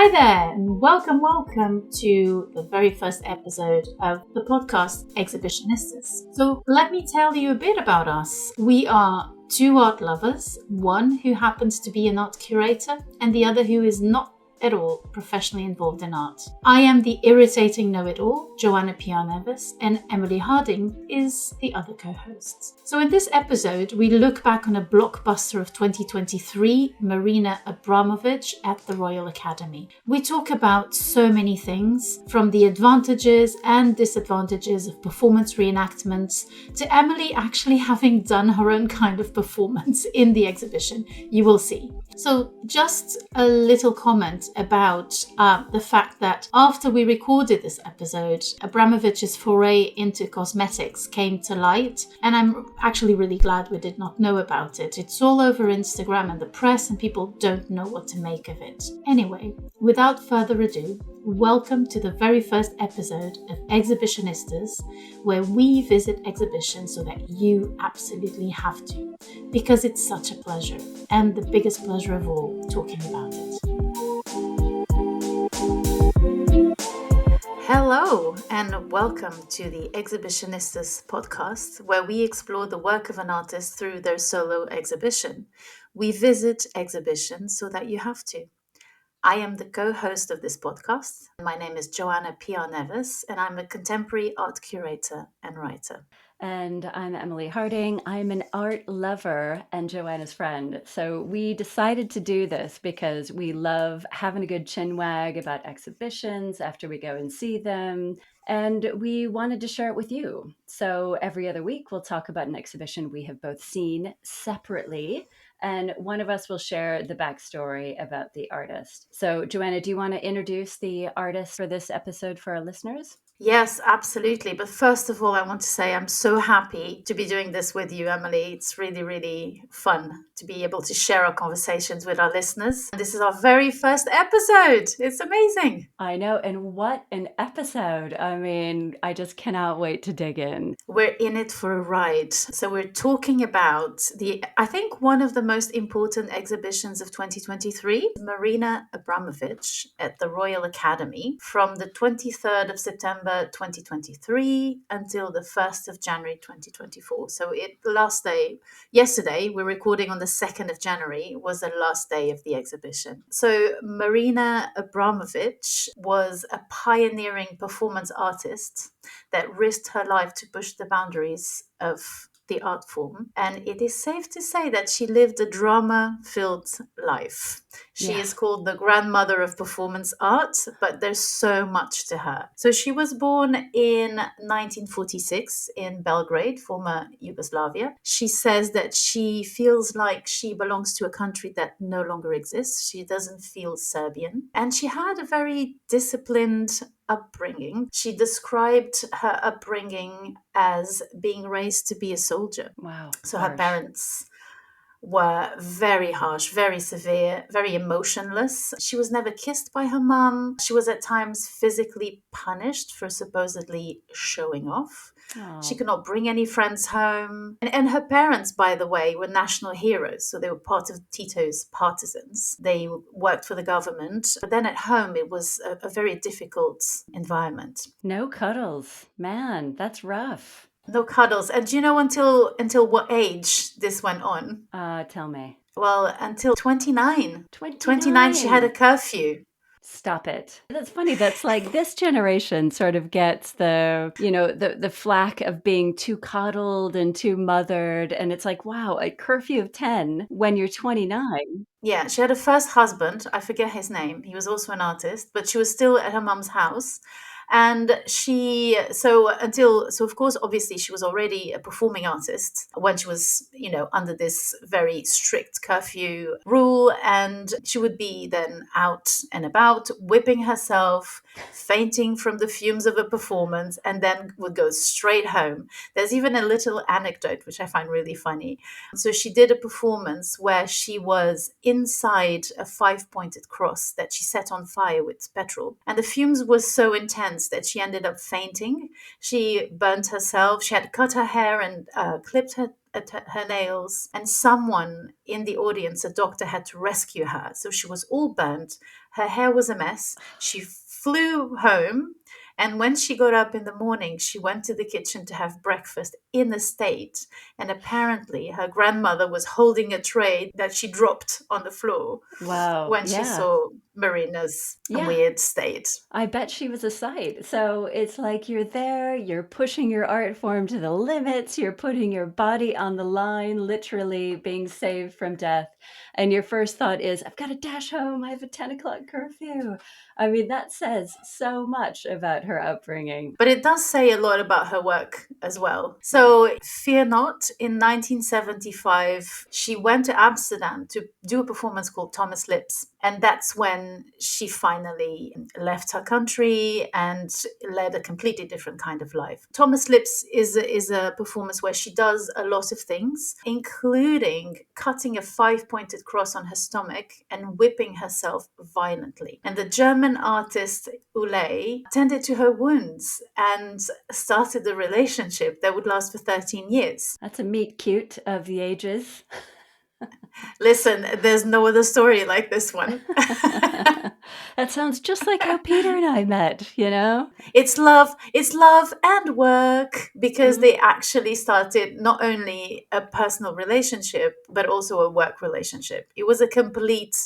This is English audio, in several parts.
Hi there, and welcome to the very first episode of the podcast Exhibitionistas. So let me tell you a bit about us. We are two art lovers, one who happens to be an art curator and the other who is not at all professionally involved in art. I am the irritating know-it-all, Joanna Piar-Neves, and Emily Harding is the other co-host. So in this episode, we look back on a blockbuster of 2023, Marina Abramovic at the Royal Academy. We talk about so many things, from the advantages and disadvantages of performance reenactments, to Emily actually having done her own kind of performance in the exhibition. You will see. So just a little comment about the fact that after we recorded this episode, Abramovich's foray into cosmetics came to light, and I'm actually really glad we did not know about it. It's all over Instagram and the press, and people don't know what to make of it. Anyway, without further ado, welcome to the very first episode of Exhibitionistas, where we visit exhibitions so that you absolutely have to, because it's such a pleasure, and the biggest pleasure of all, talking about it. Hello, and welcome to the Exhibitionistas podcast, where we explore the work of an artist through their solo exhibition. We visit exhibitions so that you have to. I am the co-host of this podcast. My name is Joanna Piar-Neves, and I'm a contemporary art curator and writer. And I'm Emily Harding. I'm an art lover and Joanna's friend. So we decided to do this because we love having a good chinwag about exhibitions after we go and see them. And we wanted to share it with you. So every other week, we'll talk about an exhibition we have both seen separately. And one of us will share the backstory about the artist. So Joanna, do you want to introduce the artist for this episode for our listeners? Yes, absolutely. But first of all, I want to say I'm so happy to be doing this with you, Emily. It's really, really fun to be able to share our conversations with our listeners. This is our very first episode. It's amazing. I know. And what an episode. I mean, I just cannot wait to dig in. We're in it for a ride. So we're talking about I think one of the most important exhibitions of 2023, Marina Abramovic at the Royal Academy from the 23rd of September 2023 until the 1st of January 2024. So the last day, yesterday, we're recording on the 2nd of January, was the last day of the exhibition. So Marina Abramovic was a pioneering performance artist that risked her life to push the boundaries of the art form. And it is safe to say that she lived a drama-filled life. She is called the grandmother of performance art, but there's so much to her. So she was born in 1946 in Belgrade, former Yugoslavia. She says that she feels like she belongs to a country that no longer exists. She doesn't feel Serbian. And she had a very disciplined upbringing. She described her upbringing as being raised to be a soldier. Wow. So harsh. her parents were very harsh, very severe, very emotionless. She was never kissed by her mum. She was at times physically punished for supposedly showing off. Oh. She could not bring any friends home. And her parents, by the way, were national heroes. So they were part of Tito's partisans. They worked for the government. But then at home, it was a very difficult environment. No cuddles. Man, that's rough. No cuddles. And do you know until what age this went on? Tell me. Well, until 29. 29. 29, she had a curfew. Stop it. That's funny. That's like this generation sort of gets the flack of being too coddled and too mothered. And it's like, wow, a curfew of 10 when you're 29. Yeah, she had a first husband. I forget his name. He was also an artist, but she was still at her mum's house. And of course, obviously, she was already a performing artist when she was, under this very strict curfew rule. And she would be then out and about, whipping herself, fainting from the fumes of a performance, and then would go straight home. There's even a little anecdote, which I find really funny. So she did a performance where she was inside a 5-pointed cross that she set on fire with petrol. And the fumes were so intense that she ended up fainting. She burnt herself. She had cut her hair and clipped her nails. And someone in the audience, a doctor, had to rescue her. So she was all burnt. Her hair was a mess. She flew home. And when she got up in the morning, she went to the kitchen to have breakfast in a state. And apparently, her grandmother was holding a tray that she dropped on the floor Wow. when she Yeah. saw Marina's Yeah. weird state. I bet she was a sight. So it's like you're there, you're pushing your art form to the limits, you're putting your body on the line, literally being saved from death. And your first thought is, I've got to dash home. I have a 10 o'clock curfew. I mean, that says so much about her upbringing. But it does say a lot about her work as well. So, fear not, in 1975, she went to Amsterdam to do a performance called Thomas Lips. And that's when she finally left her country and led a completely different kind of life. Thomas Lips is a performance where she does a lot of things, including cutting a 5-pointed cross on her stomach and whipping herself violently. And the German artist Ulay tended to her wounds and started a relationship that would last for 13 years. That's a meet cute of the ages. Listen, there's no other story like this one. That sounds just like how Peter and I met, you know? It's love and work, because they actually started not only a personal relationship but also a work relationship. It was a complete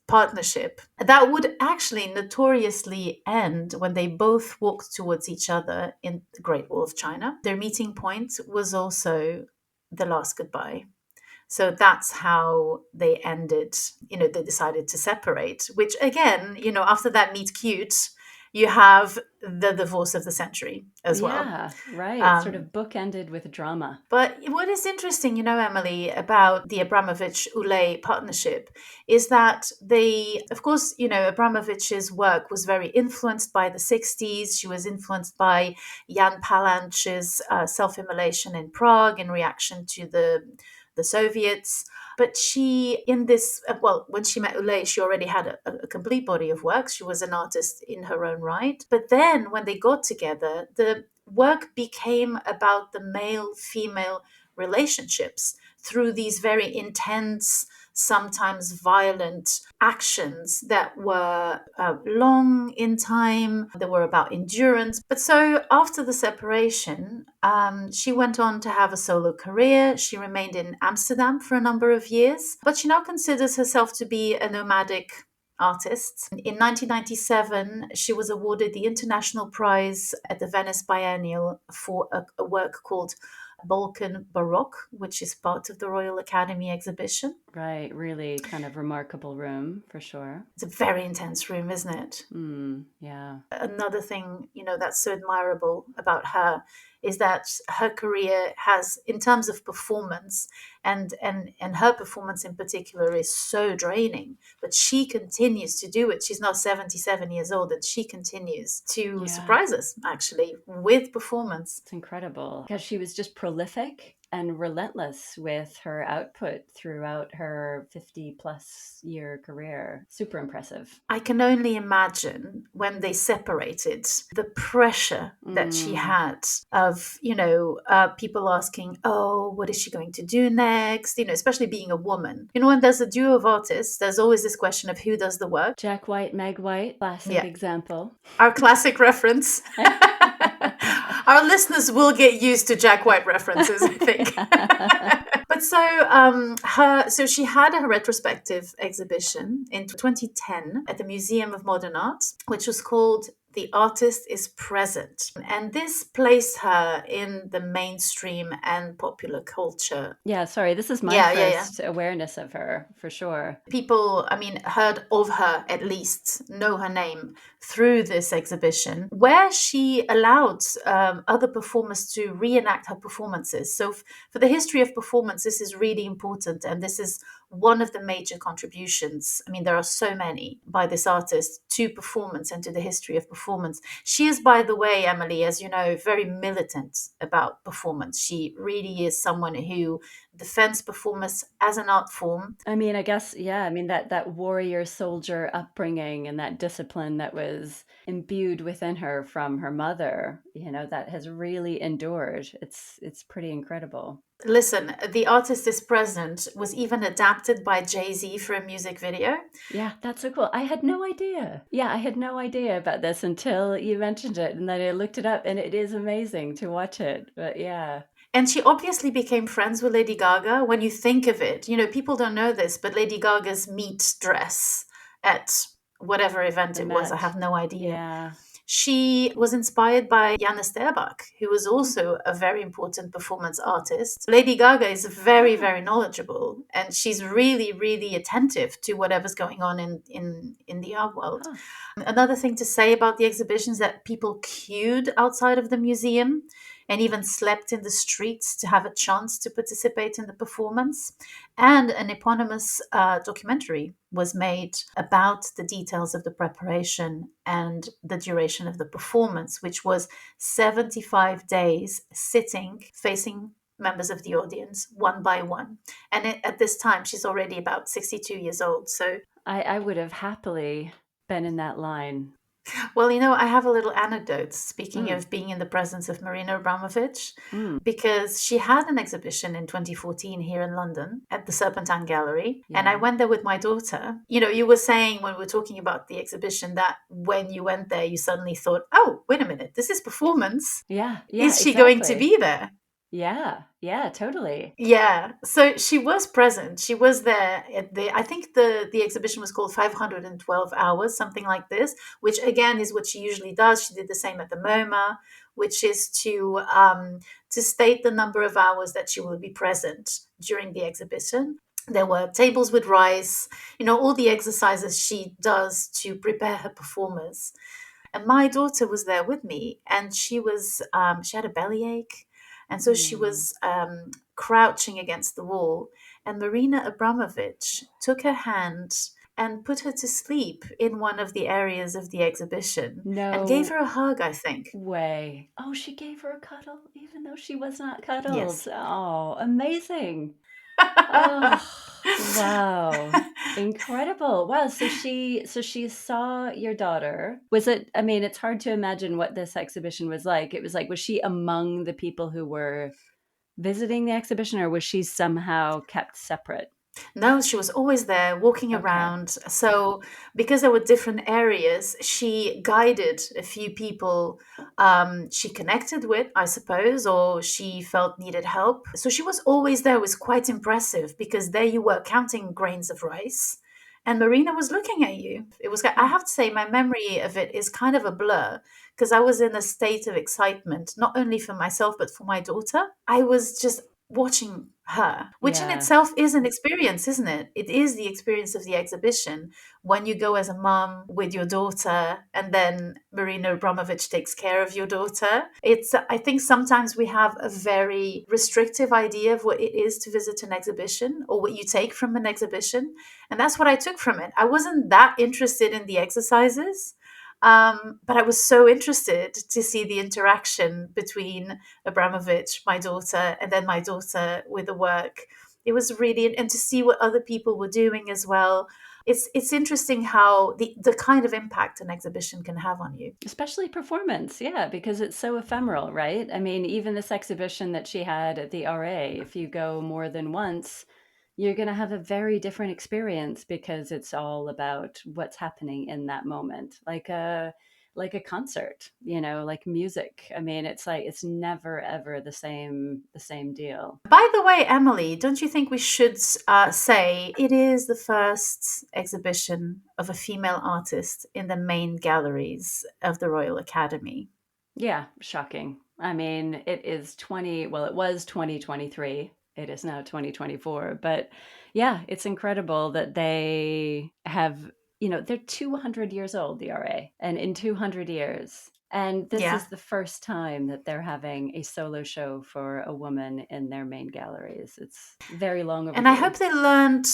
partnership that would actually notoriously end when they both walked towards each other in the Great Wall of China. Their meeting point was also the last goodbye. So that's how they ended. They decided to separate, which again, after that meet cute, you have the divorce of the century as well. Yeah, right. Sort of bookended with drama. But what is interesting, Emily, about the Abramovich-Ulay partnership is that of course, Abramovich's work was very influenced by the 60s. She was influenced by Jan Palancz's self-immolation in Prague in reaction to the Soviets. But when she met Ulay, she already had a complete body of work. She was an artist in her own right. But then when they got together, the work became about the male-female relationships through these very intense, sometimes violent actions that were long in time. They were about endurance. But so after the separation, she went on to have a solo career. She remained in Amsterdam for a number of years, but she now considers herself to be a nomadic artist. In 1997, she was awarded the International Prize at the Venice Biennial for a work called Balkan Baroque, which is part of the Royal Academy exhibition. Right, really kind of remarkable room for sure. It's a very intense room, isn't it? Yeah. Another thing, that's so admirable about her is that her career has, in terms of performance, and her performance in particular is so draining, but she continues to do it. She's now 77 years old, and she continues to surprise us, actually, with performance. It's incredible because she was just prolific and relentless with her output throughout her 50-plus year career. Super impressive. I can only imagine when they separated, the pressure that she had of, people asking, oh, what is she going to do next? Especially being a woman. When there's a duo of artists, there's always this question of who does the work. Jack White, Meg White, classic example. Our classic reference. Our listeners will get used to Jack White references, I think. But so she had a retrospective exhibition in 2010 at the Museum of Modern Art, which was called The Artist is Present. And this placed her in the mainstream and popular culture. Yeah, sorry, this is my first awareness of her, for sure. People, heard of her at least, know her name through this exhibition, where she allowed other performers to reenact her performances. So for the history of performance, this is really important, and this is one of the major contributions. There are so many by this artist to performance and to the history of performance. She is, by the way, Emily, as you know, very militant about performance. She really is someone who defense performance as an art form. I mean, I guess, yeah, I mean that warrior soldier upbringing and that discipline that was imbued within her from her mother, that has really endured. It's pretty incredible. Listen, The Artist is Present was even adapted by Jay-Z for a music video. Yeah, that's so cool. I had no idea. Yeah, I had no idea about this until you mentioned it, and then I looked it up, and it is amazing to watch it. But yeah, And she obviously became friends with Lady Gaga. When you think of it, people don't know this, but Lady Gaga's meet dress at whatever event the it was, I Met. have no idea. Yeah. She was inspired by Janne Sterbach, who was also a very important performance artist. Lady Gaga is very, very Ah. knowledgeable, and she's really, really attentive to whatever's going on in the art world. Huh. Another thing to say about the exhibition is that people queued outside of the museum and even slept in the streets to have a chance to participate in the performance. And an eponymous documentary was made about the details of the preparation and the duration of the performance, which was 75 days sitting, facing members of the audience one by one. And at this time, she's already about 62 years old. So I would have happily been in that line. well, I have a little anecdote, speaking Mm, of being in the presence of Marina Abramovic, mm, because she had an exhibition in 2014 here in London at the Serpentine Gallery. And I yeah. went there with my daughter. You were saying when we were talking about the exhibition that when you went there, you suddenly thought, oh, wait a minute, this is performance. Yeah, yeah, Is she going to exactly. be there? Yeah, yeah, totally. Yeah, so she was present. She was there at I think the exhibition was called 512 hours, something like this, which again is what she usually does. She did the same at the MoMA, which is to state the number of hours that she will be present during the exhibition. There were tables with rice, all the exercises she does to prepare her performers. And my daughter was there with me, and she had a bellyache, and so she Hmm. was crouching against the wall. And Marina Abramovic took her hand and put her to sleep in one of the areas of the exhibition and gave No her a hug, I think. way. Oh, she gave her a cuddle, even though she was not cuddled. Yes. Oh, amazing. Oh, wow. Incredible. Wow, so she saw your daughter. Was it, I mean, it's hard to imagine what this exhibition was like. It was like, was she among the people who were visiting the exhibition, or was she somehow kept separate? No, she was always there walking Okay. around. So, because there were different areas, she guided a few people she connected with, I suppose, or she felt needed help. So, she was always there. It was quite impressive because there you were counting grains of rice, and Marina was looking at you. I Huh. have to say, my memory of it is kind of a blur because I was in a state of excitement, not only for myself, but for my daughter. I was just watching her, which in Yeah. itself is an experience, isn't it? It is the experience of the exhibition when you go as a mum with your daughter, and then Marina Abramovic takes care of your daughter. I think sometimes we have a very restrictive idea of what it is to visit an exhibition or what you take from an exhibition. And that's what I took from it. I wasn't that interested in the exercises. But I was so interested to see the interaction between Abramovich, my daughter, and then my daughter with the work. It was really, and to see what other people were doing as well. It's interesting how the kind of impact an exhibition can have on you. Especially performance, yeah, because it's so ephemeral, right? I mean, even this exhibition that she had at the RA, if you go more than once, you're going to have a very different experience because it's all about what's happening in that moment. Like a concert, like music. I mean, it's like it's never ever the same deal. By the way, Emily, don't you think we should say it is the first exhibition of a female artist in the main galleries of the Royal Academy? Yeah, shocking. I mean, it was 2023. It is now 2024. But yeah, it's incredible that they have, they're 200 years old, the RA, and in 200 years. And this Yeah. is the first time that they're having a solo show for a woman in their main galleries. It's very long And I overdue. hope they learned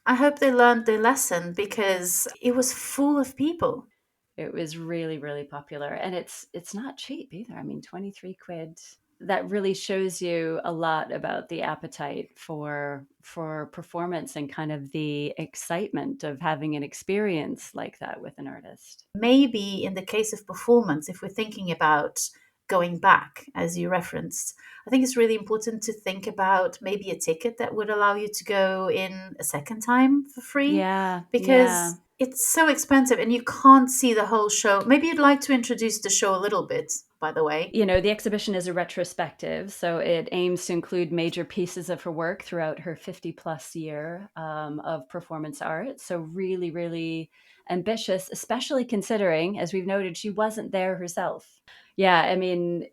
I hope they learned their lesson because it was full of people. It was really, really popular, and it's not cheap either. I mean, 23 quid. that really shows you a lot about the appetite for performance and kind of the excitement of having an experience like that with an artist. Maybe in the case of performance, if we're thinking about going back, as you referenced, I think it's really important to think about maybe a ticket that would allow you to go in a second time for free, Yeah, yeah. because it's so expensive and you can't see the whole show. Maybe you'd like to introduce the show a little bit, by the way. You know, the exhibition is a retrospective, so it aims to include major pieces of her work throughout her 50 plus year of performance art. So, really, really ambitious, especially considering, as we've noted, she wasn't there herself. Yeah, I mean,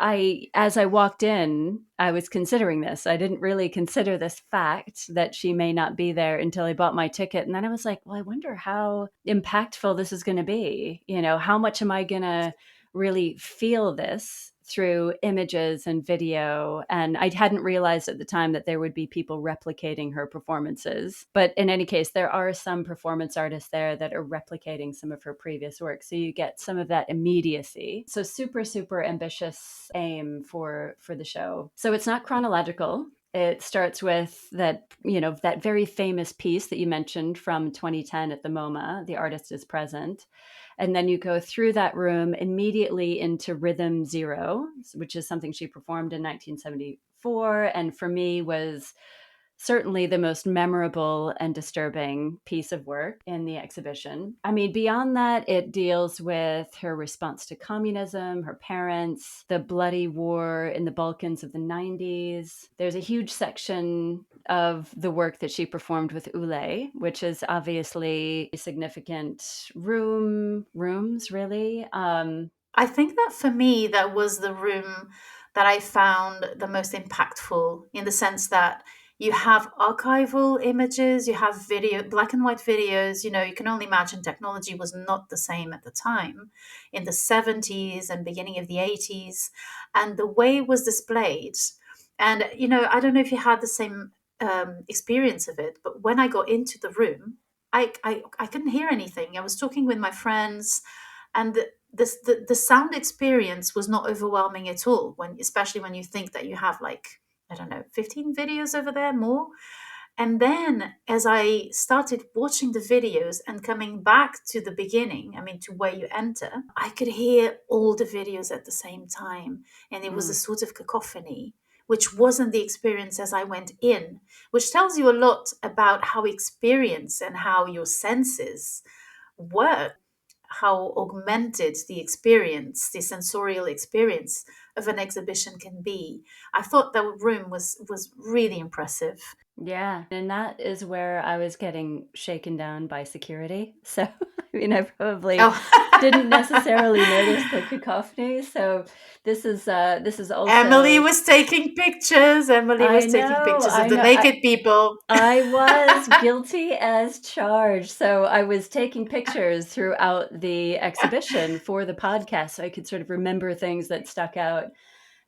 as I walked in, I was considering this. I didn't really consider this fact that she may not be there until I bought my ticket. And then I was like, well, I wonder how impactful this is going to be. You know, how much am I going to really feel this through images and video? And I hadn't realized at the time that there would be people replicating her performances. But in any case, there are some performance artists there that are replicating some of her previous work. So you get some of that immediacy. So super, super ambitious aim for the show. So it's not chronological. It starts with that, you know, that very famous piece that you mentioned from 2010 at the MoMA, The Artist is Present. And then you go through that room immediately into Rhythm Zero, which is something she performed in 1974. And for me was certainly the most memorable and disturbing piece of work in the exhibition. I mean, beyond that, it deals with her response to communism, her parents, the bloody war in the Balkans of the 90s. There's a huge section of the work that she performed with Ulay, which is obviously a significant rooms, really. I think that for me, that was the room that I found the most impactful, in the sense that you have archival images, you have video, black and white videos. You know, you can only imagine technology was not the same at the time in the 70s and beginning of the 80s. And the way it was displayed. And, you know, I don't know if you had the same experience of it, but when I got into the room, I couldn't hear anything. I was talking with my friends, and the sound experience was not overwhelming at all, when especially when you think that you have, like, I don't know, 15 videos over there more. And then as I started watching the videos and coming back to the beginning, I mean, to where you enter, I could hear all the videos at the same time. And it was a sort of cacophony, which wasn't the experience as I went in, which tells you a lot about how experience and how your senses work, how augmented the experience, the sensorial experience of an exhibition can be. I thought that room was really impressive. Yeah, and that is where I was getting shaken down by security. So, I mean, I probably didn't Oh, necessarily notice the cacophony. So, this is Emily also. was taking pictures. Emily was taking pictures of I the know. naked people. I was guilty as charged. So I was taking pictures throughout the exhibition for the podcast so I could sort of remember things that stuck out.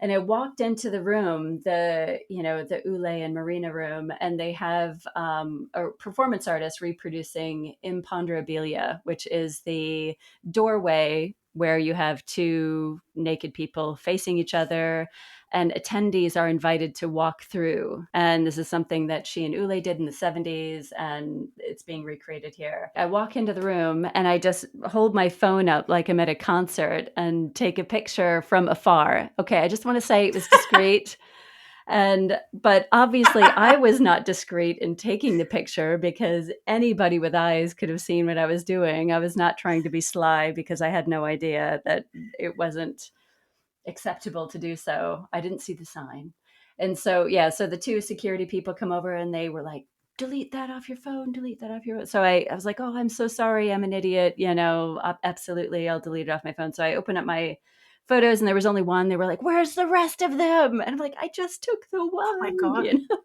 And I walked into the room, the Ulay and Marina room, and they have a performance artist reproducing Imponderabilia, which is the doorway where you have two naked people facing each other, and attendees are invited to walk through. And this is something that she and Ulay did in the 70s, and it's being recreated here. I walk into the room and I just hold my phone up like I'm at a concert and take a picture from afar. Okay, I just want to say it was discreet. But obviously I was not discreet in taking the picture because anybody with eyes could have seen what I was doing. I was not trying to be sly because I had no idea that it wasn't acceptable to do so. I didn't see the sign. And so, yeah, so the two security people come over and they were like, delete that off your phone, delete that off your phone. So I was like, oh, I'm so sorry. I'm an idiot. You know, absolutely. I'll delete it off my phone. So I opened up my photos and there was only one. They were like, where's the rest of them? And I'm like, I just took the Oh my one, God. you know?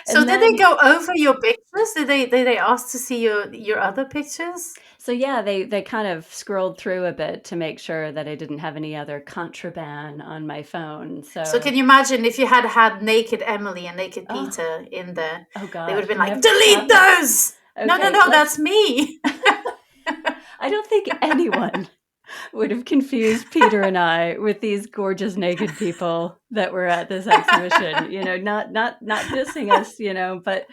So And did they then, go over your pictures? Did they ask to see your other pictures? so yeah, they kind of scrolled through a bit to make sure that I didn't have any other contraband on my phone. So So, can you imagine if you had had naked Emily and naked oh, Peter in there? oh They would have gosh, been like, never delete happened. those. No, no, Okay, no, let's. that's me. I don't think anyone would have confused Peter and I with these gorgeous naked people that were at this exhibition, not dissing us, but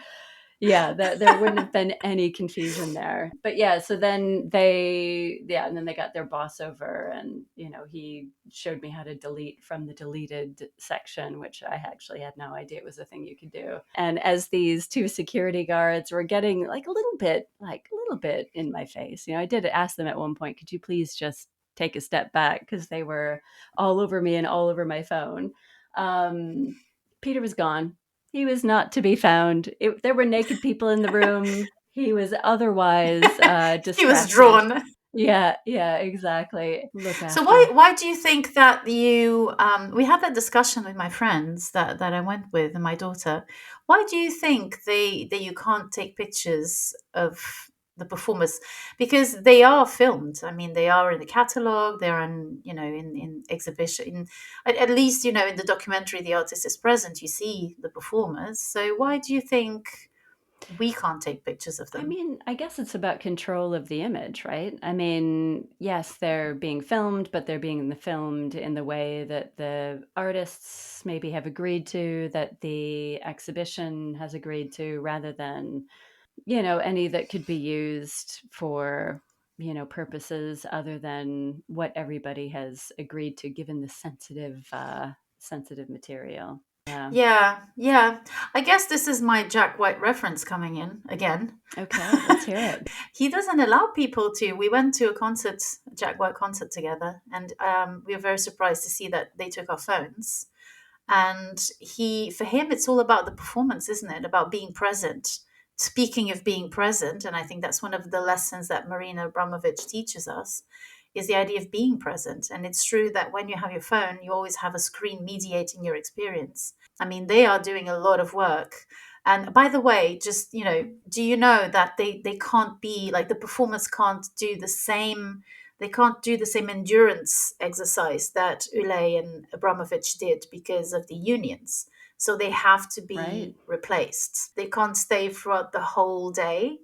yeah, that there wouldn't have been any confusion there. But yeah, so then and then they got their boss over, and he showed me how to delete from the deleted section, which I actually had no idea it was a thing you could do. And as these two security guards were getting like a little bit in my face, I did ask them at one point, could you please just take a step back, because they were all over me and all over my phone. Peter was gone. He was not to be found. There were naked people in the room. He was otherwise distracted. He was drawn. Yeah, exactly. Look after. So why do you think that you? We had that discussion with my friends that I went with and my daughter. Why do you think that you can't take pictures of the performers? Because they are filmed. I mean, they are in the catalog. They're in exhibition. At least in the documentary, the artist is present. You see the performers. So why do you think we can't take pictures of them? I mean, I guess it's about control of the image, right? I mean, yes, they're being filmed, but they're being filmed in the way that the artists maybe have agreed to, that the exhibition has agreed to, rather than, any that could be used for, purposes other than what everybody has agreed to, given the sensitive material. Yeah. I guess this is my Jack White reference coming in again. Okay, let's hear it. He doesn't allow people to. We went to a Jack White concert together, and we were very surprised to see that they took our phones. And for him, it's all about the performance, isn't it? About being present. Speaking of being present, and I think that's one of the lessons that Marina Abramovic teaches us, is the idea of being present. And it's true that when you have your phone, you always have a screen mediating your experience. I mean, they are doing a lot of work. And by the way, just, do you know that they can't be like, the performers can't do the same, they can't do the same endurance exercise that Ulay and Abramovich did because of the unions. So they have to be replaced. They can't stay throughout the whole day,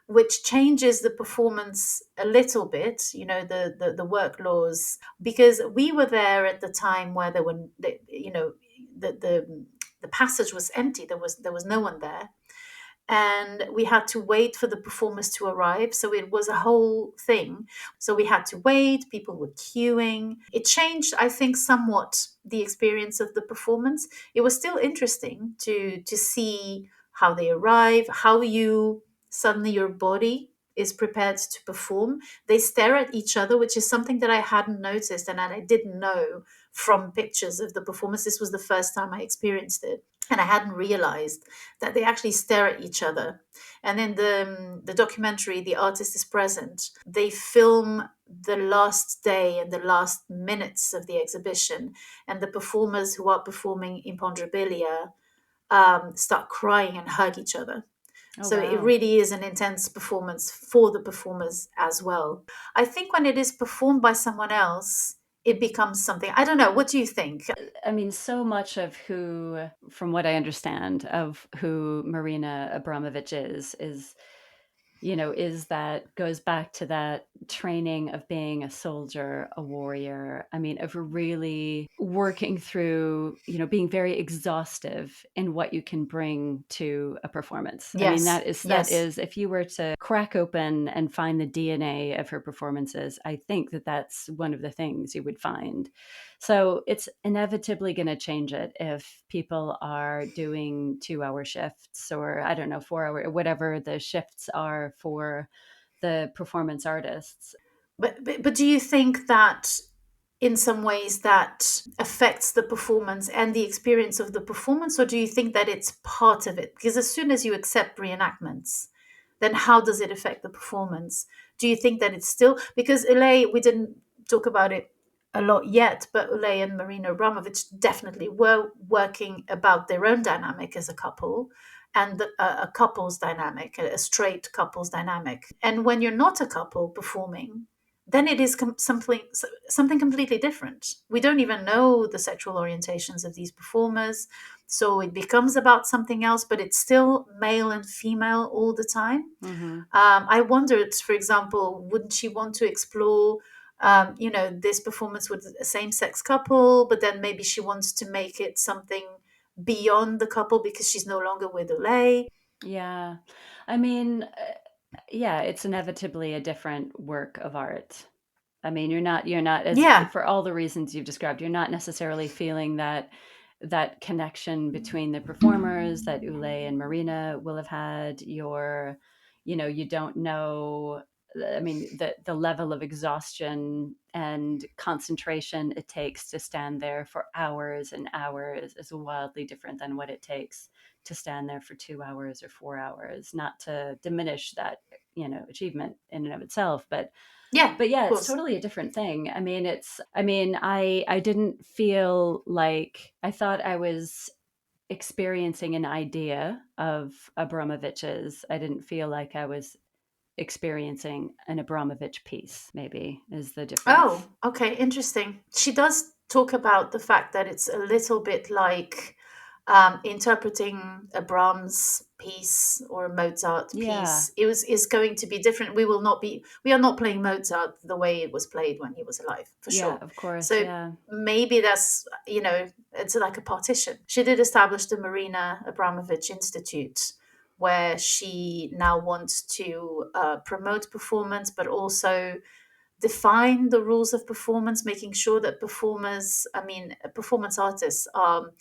which changes the performance a little bit, the work laws, because we were there at the time where there were, the passage was empty. There was no one there, and we had to wait for the performers to arrive. So it was a whole thing. So we had to wait. People were queuing. It changed, I think, somewhat the experience of the performance. It was still interesting to see how they arrive, how suddenly your body is prepared to perform. They stare at each other, which is something that I hadn't noticed and I didn't know from pictures of the performance. This was the first time I experienced it. And I hadn't realized that they actually stare at each other. And in the documentary, The Artist is Present, they film the last day and the last minutes of the exhibition. And the performers who are performing Imponderabilia start crying and hug each other. So it really is an intense performance for the performers as well. I think when it is performed by someone else, it becomes something. I don't know. What do you think? I mean, so much of from what I understand, of who Marina Abramovic is goes back to that training of being a soldier, a warrior. I mean, of really working through, being very exhaustive in what you can bring to a performance. Yes. I mean, that is, if you were to crack open and find the DNA of her performances, I think that's one of the things you would find. So it's inevitably going to change it if people are doing 2-hour shifts, or I don't know, 4-hour, whatever the shifts are for the performance artists. But do you think that in some ways that affects the performance and the experience of the performance, or do you think that it's part of it? Because as soon as you accept reenactments, then how does it affect the performance? Do you think that it's still, because Ulay, we didn't talk about it a lot yet, but Ulay and Marina Abramovic definitely were working about their own dynamic as a couple, and a couple's dynamic, a straight couple's dynamic. And when you're not a couple performing, then it is something completely different. We don't even know the sexual orientations of these performers, so it becomes about something else, but it's still male and female all the time. Mm-hmm. I wondered, for example, wouldn't she want to explore this performance with a same-sex couple, but then maybe she wants to make it something beyond the couple because she's no longer with Ulay. Yeah. I mean, yeah, it's inevitably a different work of art. I mean, you're not as Yeah. for all the reasons you've described, you're not necessarily feeling that connection between the performers that Ulay and Marina will have had. You don't know. I mean, the level of exhaustion and concentration it takes to stand there for hours and hours is wildly different than what it takes to stand there for 2 hours or 4 hours. Not to diminish that, achievement in and of itself, Yeah, but of yeah, it's course. totally a different thing. I mean, I didn't feel like I thought I was experiencing an idea of Abramovich's. I didn't feel like I was experiencing an Abramovich piece, maybe is the difference. Oh, okay, interesting. She does talk about the fact that it's a little bit like interpreting a Brahms piece or a Mozart Yeah. piece. It was is going to be different. We are not playing Mozart the way it was played when he was alive, for Yeah, sure. of course. So Yeah. maybe that's, it's like a partition. She did establish the Marina Abramovich Institute, where she now wants to promote performance, but also define the rules of performance, making sure that performance artists are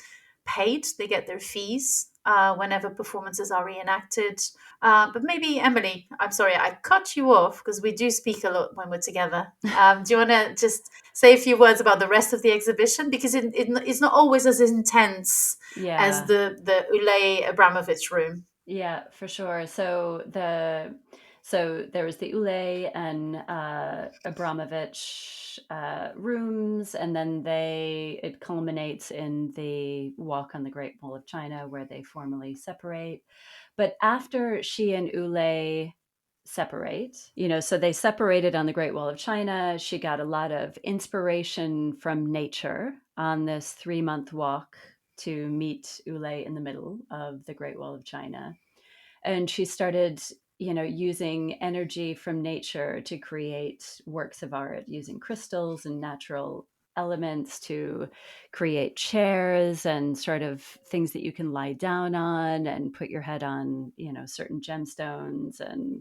paid, they get their fees whenever performances are reenacted. But maybe, Emily, I'm sorry, I cut you off because we do speak a lot when we're together. Do you want to just say a few words about the rest of the exhibition? Because it's not always as intense as Yeah. the Ulay Abramovich room. Yeah, for sure. So there was the Ulay and Abramovich rooms, and then it culminates in the walk on the Great Wall of China, where they formally separate. But after she and Ulay separate, so they separated on the Great Wall of China. She got a lot of inspiration from nature on this 3-month walk to meet Ulay in the middle of the Great Wall of China. And she started, using energy from nature to create works of art using crystals and natural elements to create chairs and sort of things that you can lie down on and put your head on, certain gemstones. And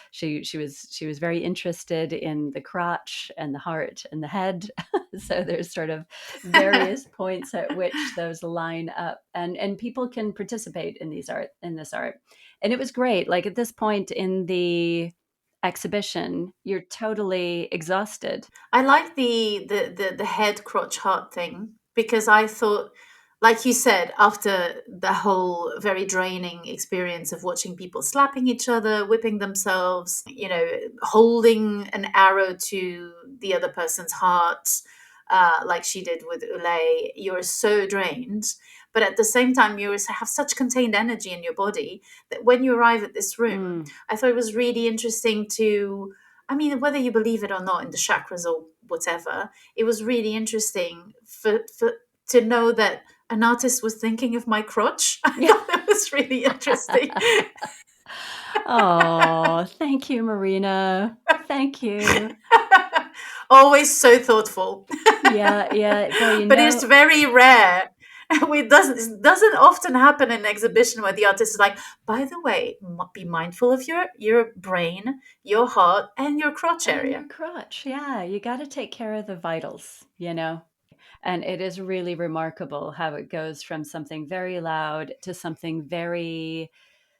she was very interested in the crotch and the heart and the head. So there's sort of various points at which those line up, and people can participate in this art. And it was great. Like at this point in the exhibition, you're totally exhausted. I like the head crotch heart thing because I thought, like you said, after the whole very draining experience of watching people slapping each other, whipping themselves, holding an arrow to the other person's heart, like she did with Ulay, you're so drained. But at the same time, you have such contained energy in your body that when you arrive at this room, Mm. I thought it was really interesting to, I mean, whether you believe it or not in the chakras or whatever, it was really interesting for to know that an artist was thinking of my crotch. I Yeah. thought that was really interesting. Oh, thank you, Marina. Thank you. Always so thoughtful, Yeah, yeah. Well, but it's very rare. It doesn't often happen in an exhibition where the artist is like, by the way, be mindful of your brain, your heart, and your crotch and your area. crotch. Yeah, you got to take care of the vitals. And it is really remarkable how it goes from something very loud to something very,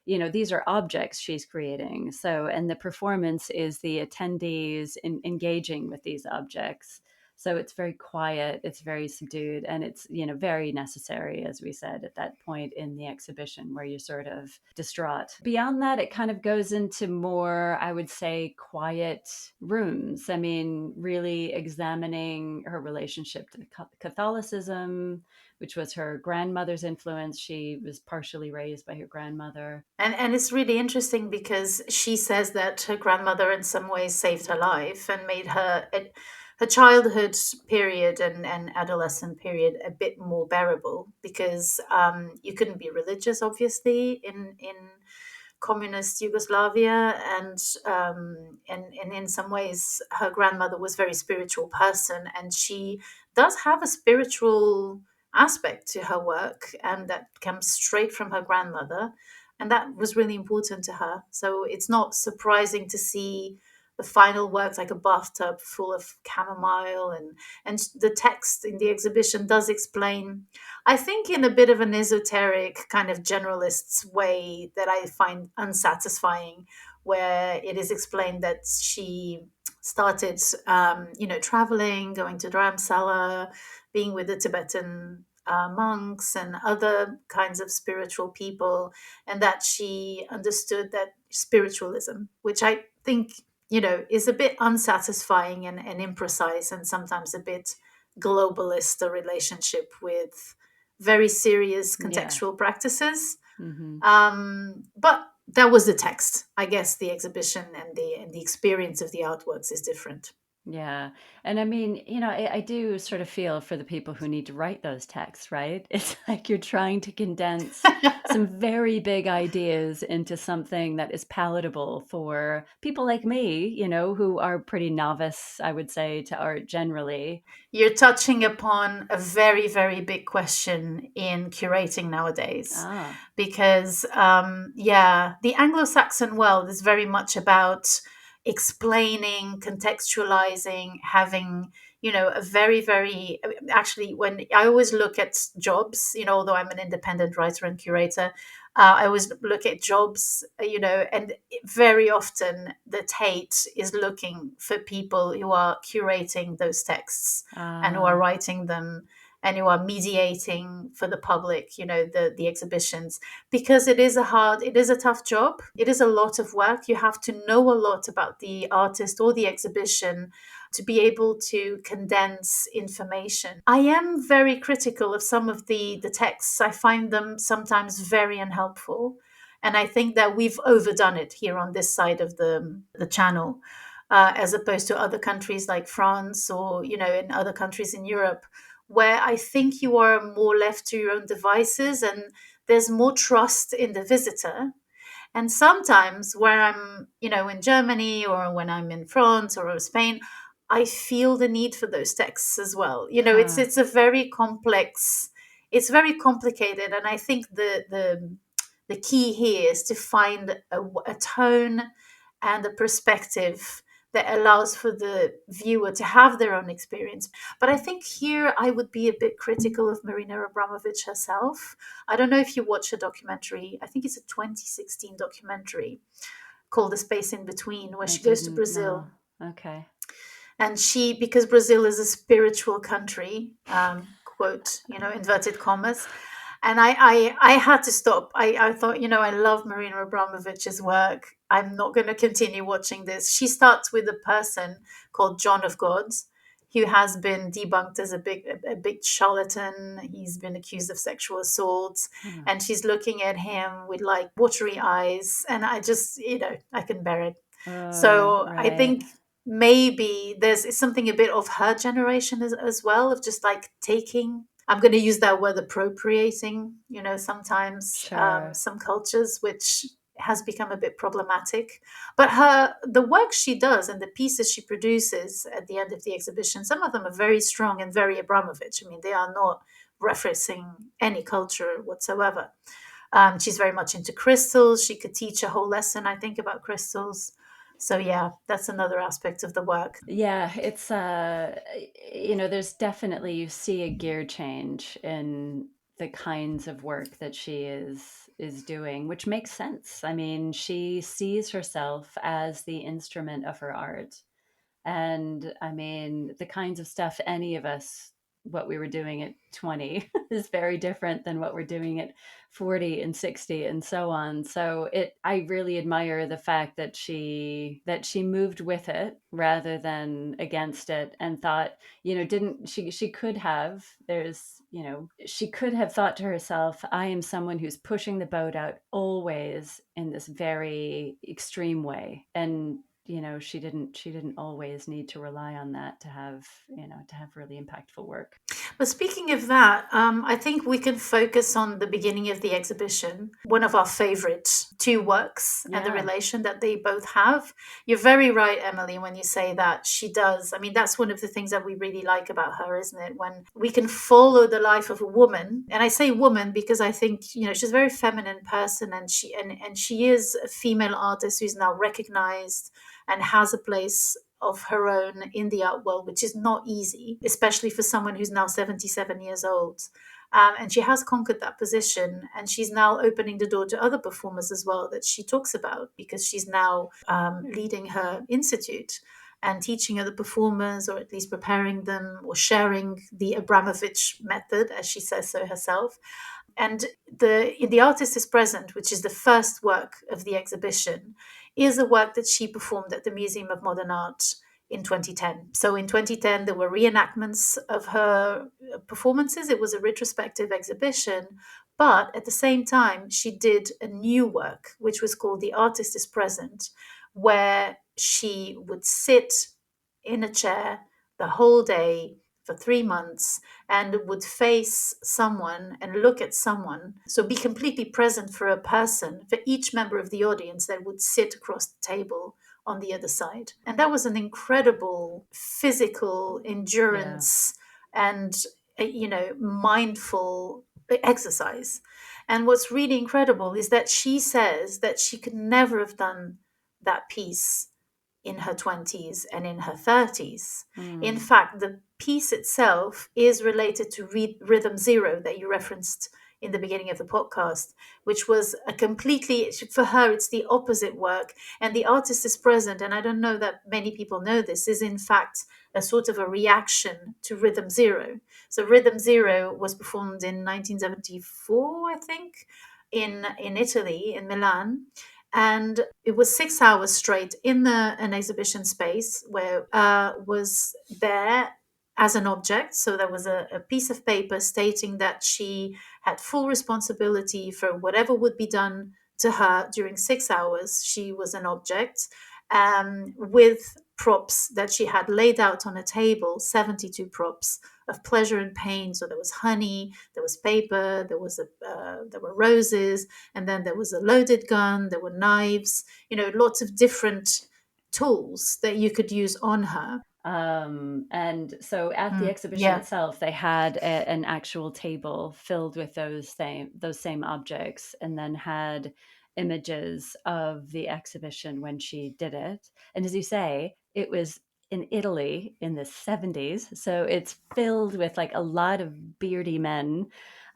these are objects she's creating. So, and the performance is the attendees engaging with these objects. So it's very quiet, it's very subdued, and it's, very necessary, as we said, at that point in the exhibition where you're sort of distraught. Beyond that, it kind of goes into more, I would say, quiet rooms. I mean, really examining her relationship to Catholicism, which was her grandmother's influence. She was partially raised by her grandmother. And it's really interesting because she says that her grandmother in some ways saved her life and made her childhood period and adolescent period a bit more bearable because you couldn't be religious obviously in communist Yugoslavia, and in some ways, her grandmother was a very spiritual person, and she does have a spiritual aspect to her work, and that comes straight from her grandmother, and that was really important to her. So it's not surprising to see the final works like a bathtub full of chamomile, and the text in the exhibition does explain, I think, in a bit of an esoteric kind of generalist's way that I find unsatisfying, where it is explained that she started, traveling, going to Dharamsala, being with the Tibetan monks and other kinds of spiritual people, and that she understood that spiritualism, which I think, is a bit unsatisfying and imprecise, and sometimes a bit globalist, a relationship with very serious Yeah. contextual practices. Hmm. But that was the text. I guess the exhibition and the experience of the artworks is different. Yeah. And I mean, I do sort of feel for the people who need to write those texts, right? It's like you're trying to condense some very big ideas into something that is palatable for people like me, who are pretty novice, I would say, to art generally. You're touching upon a very, very big question in curating nowadays. Ah, Because, yeah, the Anglo Saxon world is very much about explaining, contextualizing, having, a very, very, actually, when I always look at jobs, although I'm an independent writer and curator, I always look at jobs, and very often the Tate is looking for people who are curating those texts and who are ah, writing them and who are mediating for the public, the exhibitions, because it is a tough job. It is a lot of work. You have to know a lot about the artist or the exhibition to be able to condense information. I am very critical of some of the texts. I find them sometimes very unhelpful. And I think that we've overdone it here on this side of the channel, as opposed to other countries like France, or, in other countries in Europe, where I think you are more left to your own devices and there's more trust in the visitor. And sometimes where I'm, in Germany, or when I'm in France or Spain, I feel the need for those texts as well. It's huh. it's a very complex, it's very complicated, and I think the key here is to find a tone and a perspective that allows for the viewer to have their own experience. But I think here I would be a bit critical of Marina Abramovic herself. I don't know if you watch a documentary. I think it's a 2016 documentary called The Space in Between, where I she goes to didn't know. Brazil. Okay. And because Brazil is a spiritual country, quote, inverted commas. And I had to stop. I thought, I love Marina Abramovic's work. I'm not going to continue watching this. She starts with a person called John of God, who has been debunked as a big charlatan. He's been accused of sexual assault, Huh. and she's looking at him with like watery eyes, and I just, I can bear it. Oh, So I right. think maybe there's something a bit of her generation as well, of just like taking, I'm going to use that word, appropriating, sometimes, Sure. some cultures, which has become a bit problematic. But the work she does and the pieces she produces at the end of the exhibition, some of them are very strong and very Abramovich. I mean, they are not referencing any culture whatsoever. She's very much into crystals. She could teach a whole lesson, I think, about crystals. So yeah, that's another aspect of the work. Yeah, it's there's definitely, you see a gear change in the kinds of work that she is doing, which makes sense. I mean, she sees herself as the instrument of her art. And I mean, the kinds of stuff any of us, what we were doing at 20 is very different than what we're doing at 40 and 60 and so on. So I really admire the fact that she moved with it rather than against it, and thought, didn't she could have, she could have thought to herself, I am someone who's pushing the boat out always in this very extreme way. And she didn't always need to rely on that to have really impactful work. But speaking of that, I think we can focus on the beginning of the exhibition, one of our favorite two works, and the Yeah. relation that they both have. You're very right, Emily, when you say that she does. I mean, that's one of the things that we really like about her, isn't it? When we can follow the life of a woman, and I say woman because I think, she's a very feminine person, and she is a female artist who's now recognized and has a place of her own in the art world, which is not easy, especially for someone who's now 77 years old. And she has conquered that position, and she's now opening the door to other performers as well that she talks about, because she's now leading her institute and teaching other performers, or at least preparing them, or sharing the Abramovich method, as she says so herself. And the artist is present, which is the first work of the exhibition, is a work that she performed at the Museum of Modern Art in 2010. So in 2010, there were reenactments of her performances. It was a retrospective exhibition. But at the same time, she did a new work, which was called The Artist is Present, where she would sit in a chair the whole day for 3 months and would face someone and look at someone. So be completely present for a person, for each member of the audience that would sit across the table on the other side. And that was an incredible physical Yeah. endurance and, mindful exercise. And what's really incredible is that she says that she could never have done that piece in her 20s and in her 30s. In Mm. fact, the piece itself is related to Rhythm Zero that you referenced in the beginning of the podcast, which was a completely, for her, it's the opposite work. And the artist is present, and I don't know that many people know this, is in fact a sort of a reaction to Rhythm Zero. So Rhythm Zero was performed in 1974, I think, in Italy, in Milan, and it was 6 hours straight in an exhibition space where was there as an object. So there was a piece of paper stating that she had full responsibility for whatever would be done to her during 6 hours. She was an object, with props that she had laid out on a table, 72 props of pleasure and pain. So there was honey, there was paper, there were roses, and then there was a loaded gun, there were knives, lots of different tools that you could use on her. And so at the exhibition Yeah. itself, they had an actual table filled with those same objects, and then had images of the exhibition when she did it. And as you say, it was in Italy in the 70s, so it's filled with like a lot of beardy men,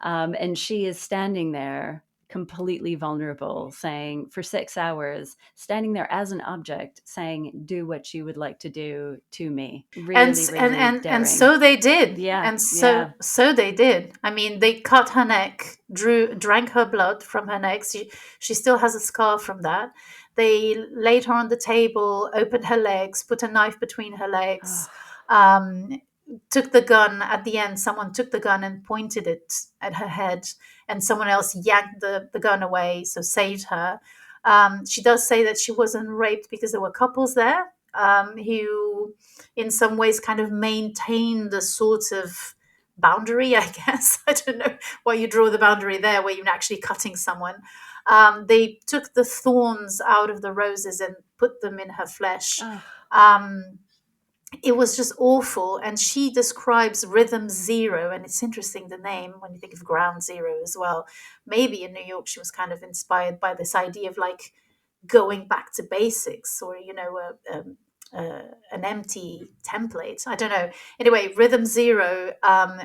and she is standing there completely vulnerable, saying for 6 hours, standing there as an object, saying, "Do what you would like to do to me." and Really, and really and daring. so they did, Yeah, and yeah. so they did. I mean, they cut her neck, drank her blood from her neck. She still has a scar from that. They laid her on the table, opened her legs, put a knife between her legs, Oh, um, took the gun at the end. Someone took the gun and pointed it at her head, and someone else yanked the gun away, so saved her. She does say that she wasn't raped because there were couples there, who in some ways kind of maintain the sort of boundary, I guess. I don't know why you draw the boundary there where you're actually cutting someone. They took the thorns out of the roses and put them in her flesh. oh, Um, it was just awful. And she describes Rhythm Zero, and it's interesting the name when you think of Ground Zero as well. Maybe in New York, she was kind of inspired by this idea of like going back to basics, or an empty template. I don't know. Anyway, Rhythm Zero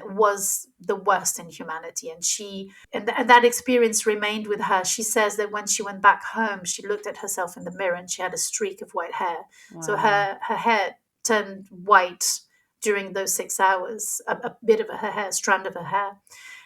was the worst in humanity, and that experience remained with her. She says that when she went back home, she looked at herself in the mirror and she had a streak of white hair. So wow. her hair turned white during those 6 hours, a bit of her hair, strand of her hair.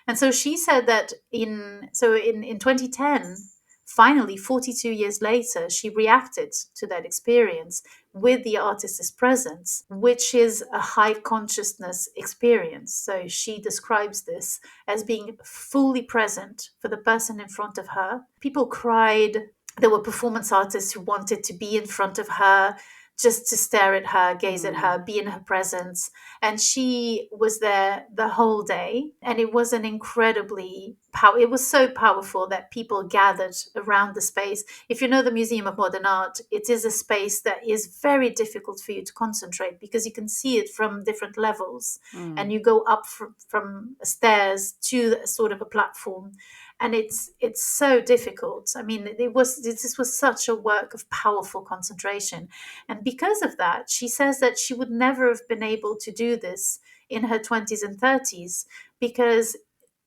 And so she said that in 2010, finally, 42 years later, she reacted to that experience with the artist's presence, which is a high consciousness experience. So she describes this as being fully present for the person in front of her. People cried. There were performance artists who wanted to be in front of her, just to stare at her, gaze at her, Mm. be in her presence. And she was there the whole day. And it was an incredibly it was so powerful that people gathered around the space. If you know the Museum of Modern Art, it is a space that is very difficult for you to concentrate because you can see it from different levels. And Mm. you go up from stairs to sort of a platform, and it's so difficult. I mean, this was such a work of powerful concentration, and because of that, she says that she would never have been able to do this in her 20s and 30s, because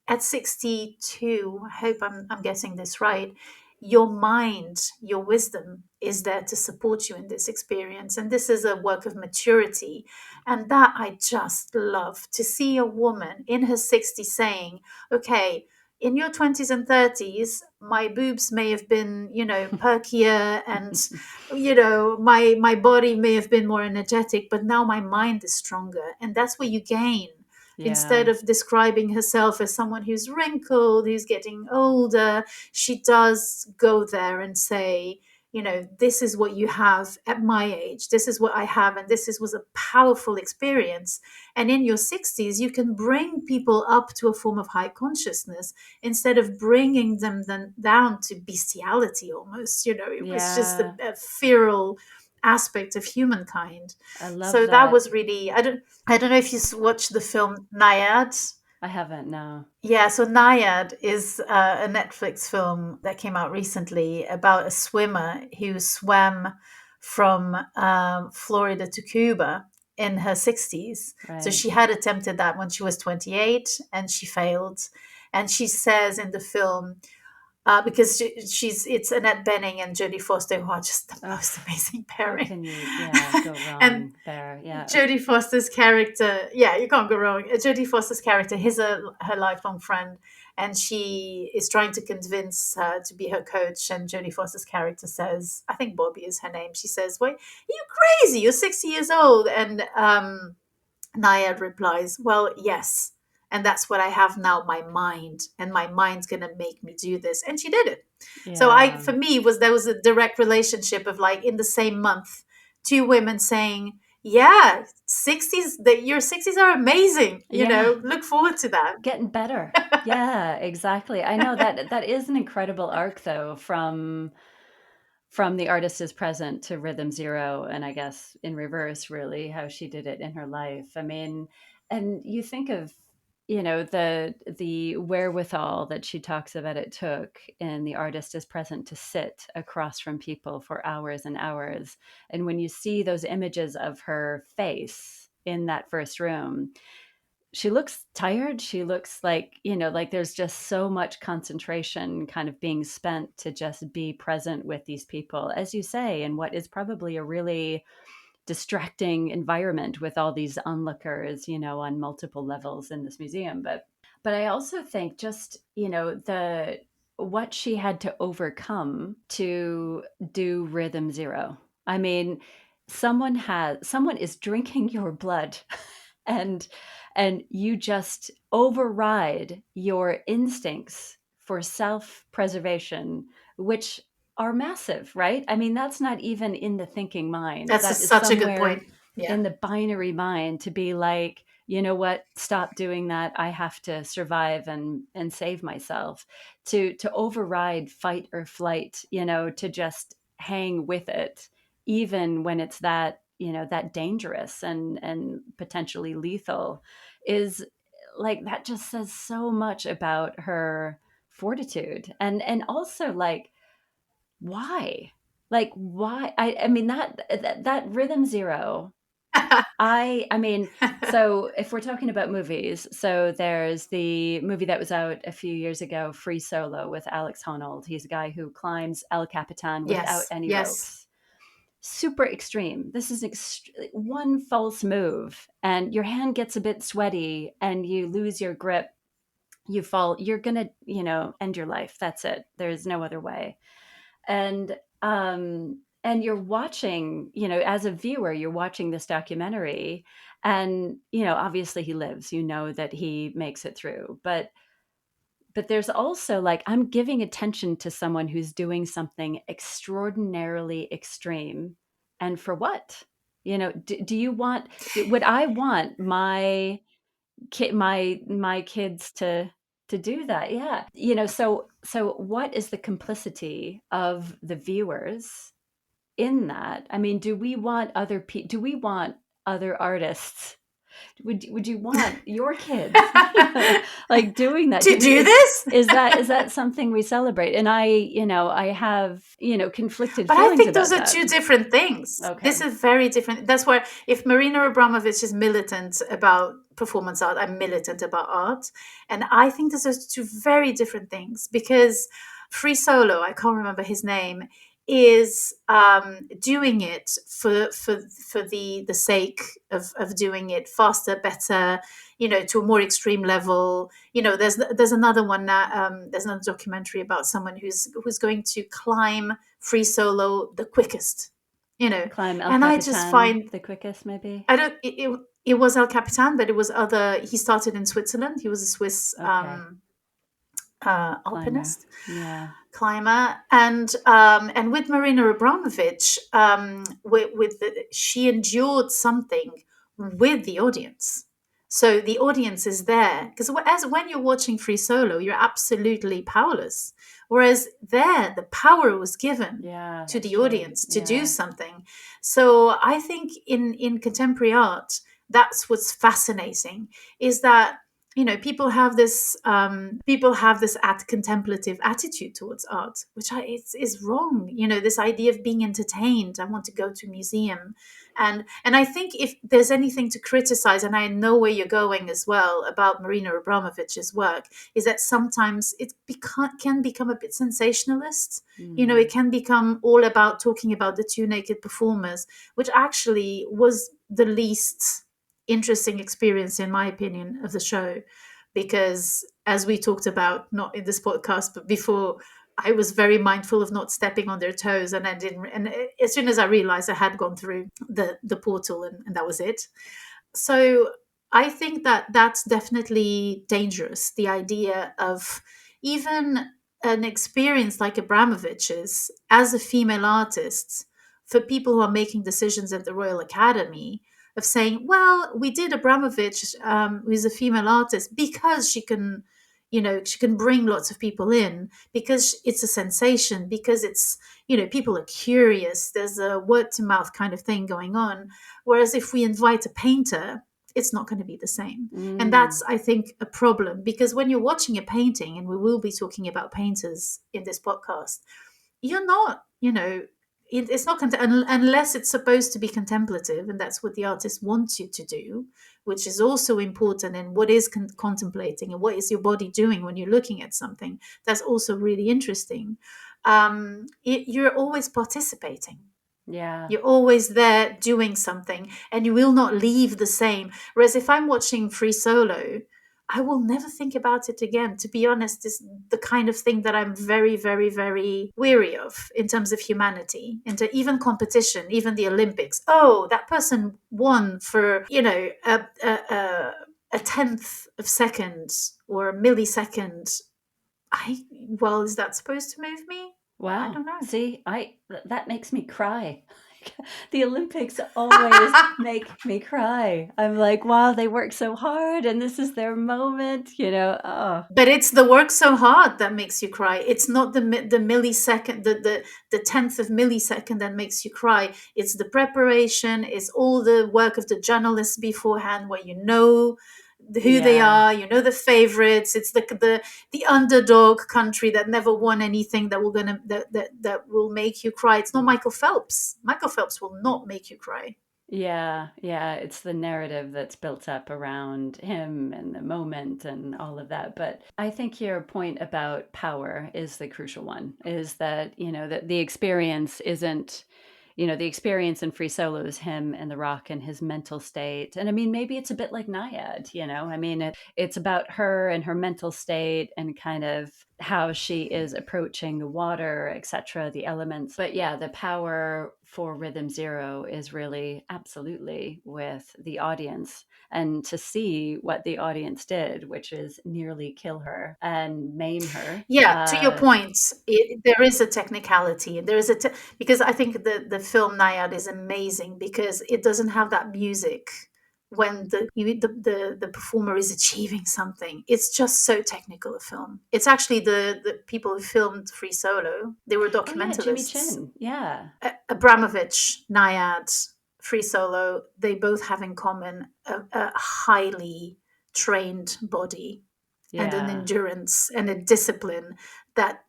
at 62, I hope I'm getting this right, your mind, your wisdom is there to support you in this experience. And this is a work of maturity. And that I just love to see a woman in her 60s saying, okay, in your 20s and 30s, my boobs may have been, perkier, and, my body may have been more energetic, but now my mind is stronger. And that's where you gain. Instead Yeah. of describing herself as someone who's wrinkled, who's getting older, she does go there and say, this is what you have at my age. This is what I have. And was a powerful experience. And in your 60s, you can bring people up to a form of high consciousness instead of bringing them then down to bestiality almost. It was just Yeah. a feral aspect of humankind. I love So that that. was really, I don't know if you watched the film Naiad. I haven't, no. Yeah, so Naiad is a Netflix film that came out recently about a swimmer who swam from Florida to Cuba in her 60s. So Right. she had attempted that when she was 28 and she failed. And she says in the film, because it's Annette Bening and Jodie Foster, who are just the Ugh, most amazing how pairing. can you, yeah, go And wrong there? Yeah. Jodie Foster's character, yeah, you can't go wrong. Jodie Foster's character, he's her lifelong friend, and she is trying to convince her to be her coach. And Jodie Foster's character says, I think Bobby is her name. She says, "Wait, are you crazy? You're 60 years old." And Nayad replies, "Well, yes. And that's what I have now, my mind. And my mind's going to make me do this." And she did it. So Yeah. for me, there was a direct relationship of, like, in the same month, two women saying, yeah, 60s, your 60s are amazing. Yeah. Look forward to that. Getting better. Yeah, exactly. I know that is an incredible arc though, from the artist is present to rhythm zero, and I guess in reverse, really, how she did it in her life. I mean, and you think of, the wherewithal that she talks about it took in the artist is present to sit across from people for hours and hours. And when you see those images of her face in that first room, she looks tired. She looks like, like there's just so much concentration kind of being spent to just be present with these people, as you say, in what is probably a really distracting environment with all these onlookers, on multiple levels in this museum. But I also think just, the what she had to overcome to do rhythm zero. I mean, someone is drinking your blood and you just override your instincts for self-preservation, which are massive, right? I mean, that's not even in the thinking mind. That's That is such a good somewhere point. Yeah. in the binary mind to be like, you know what, stop doing that. I have to survive and save myself. To override fight or flight, to just hang with it, even when it's that dangerous and potentially lethal, is like, that just says so much about her fortitude. And also, like, why, why, I mean, that rhythm zero. I mean, so if we're talking about movies, so there's the movie that was out a few years ago, Free Solo, with Alex Honnold. He's a guy who climbs El Capitan without Yes. any Yes. ropes. Super extreme. This is one false move and your hand gets a bit sweaty and you lose your grip. You fall. You're gonna, end your life. That's it. There's no other way. And you're watching, as a viewer, you're watching this documentary, and obviously he lives. You know that he makes it through, but But there's also like, I'm giving attention to someone who's doing something extraordinarily extreme. And for what? Do you want, would I want my kids to do that? Yeah. So what is the complicity of the viewers in that? I mean, do we want other artists? Would you want your kids like doing that? To do this? Is that something we celebrate? And I have, conflicted But I feelings think those about are that. two different things. Okay. This is very different. That's why if Marina Abramovic is militant about performance art, I'm militant about art. And I think those are two very different things, because Free Solo, I can't remember his name, is doing it for the sake of doing it faster, better, to a more extreme level. There's another one that there's another documentary about someone who's going to climb Free Solo the quickest, Climb El and I just Capitan find, the quickest, maybe. I don't it was El Capitan, but it was other. He started in Switzerland. He was a Swiss Okay. Climber. alpinist, Yeah. climber, and with Marina Abramovic, she endured something with the audience. So the audience is there, because as when you're watching Free Solo, you're absolutely powerless. Whereas there, the power was given Yeah, to that's the true. audience to do Yeah. something. So I think in contemporary art, that's what's fascinating, is that people have this contemplative attitude towards art, which is wrong. This idea of being entertained, I want to go to a museum, and I think if there's anything to criticize, and I know where you're going as well about Marina Abramovic's work, is that sometimes can become a bit sensationalist. It can become all about talking about the two naked performers, which actually was the least interesting experience, in my opinion, of the show, because as we talked about, not in this podcast but before, I was very mindful of not stepping on their toes, and I didn't. And as soon as I realized I had gone through the portal, and that was it. So I think that that's definitely dangerous. The idea of even an experience like Abramovich's as a female artist, for people who are making decisions at the Royal Academy, of saying, well, we did Abramovich, who's a female artist, because she can bring lots of people in, because it's a sensation, because it's, people are curious. There's a word to mouth kind of thing going on. Whereas if we invite a painter, it's not going to be the same. And that's, I think, a problem, because when you're watching a painting, and we will be talking about painters in this podcast, you're not, it's not unless it's supposed to be contemplative, and that's what the artist wants you to do, which is also important. And what is contemplating, and what is your body doing when you're looking at something, that's also really interesting. You're always participating. Yeah. You're always there doing something, and you will not leave the same. Whereas if I'm watching Free Solo, I will never think about it again. To be honest, is the kind of thing that I'm very, very, very weary of in terms of humanity, into even competition, even the Olympics. Oh, that person won for, a tenth of second or a millisecond. Well, is that supposed to move me? I Wow. don't know. See, that makes me cry. The Olympics always make me cry. I'm like, wow, they work so hard and this is their moment. Oh. But it's the work so hard that makes you cry. It's not the millisecond, the tenth of millisecond that makes you cry. It's the preparation. It's all the work of the journalists beforehand, where who they Yeah. are. The favorites. It's the underdog country that never won anything that will make you cry. It's not Michael Phelps. Michael Phelps will not make you cry. Yeah, yeah, it's the narrative that's built up around him and the moment and all of that. But I think your point about power is the crucial one, is that, that the experience isn't, the experience in Free Solo is him and the rock and his mental state. And I mean, maybe it's a bit like Naiad, I mean, it's about her and her mental state and kind of how she is approaching the water, etc., the elements. But yeah, the power for Rhythm Zero is really absolutely with the audience, and to see what the audience did, which is nearly kill her and maim her. Yeah, to your point, there is a technicality. There is because I think the film Nayad is amazing because it doesn't have that music when the performer is achieving something. It's just so technical a film. It's actually the people who filmed Free Solo. They were Oh yeah, Jimmy documentalists. Chin. Yeah. Abramovich, Nayad, Free Solo. They both have in common a highly trained body and an Yeah. endurance and a discipline that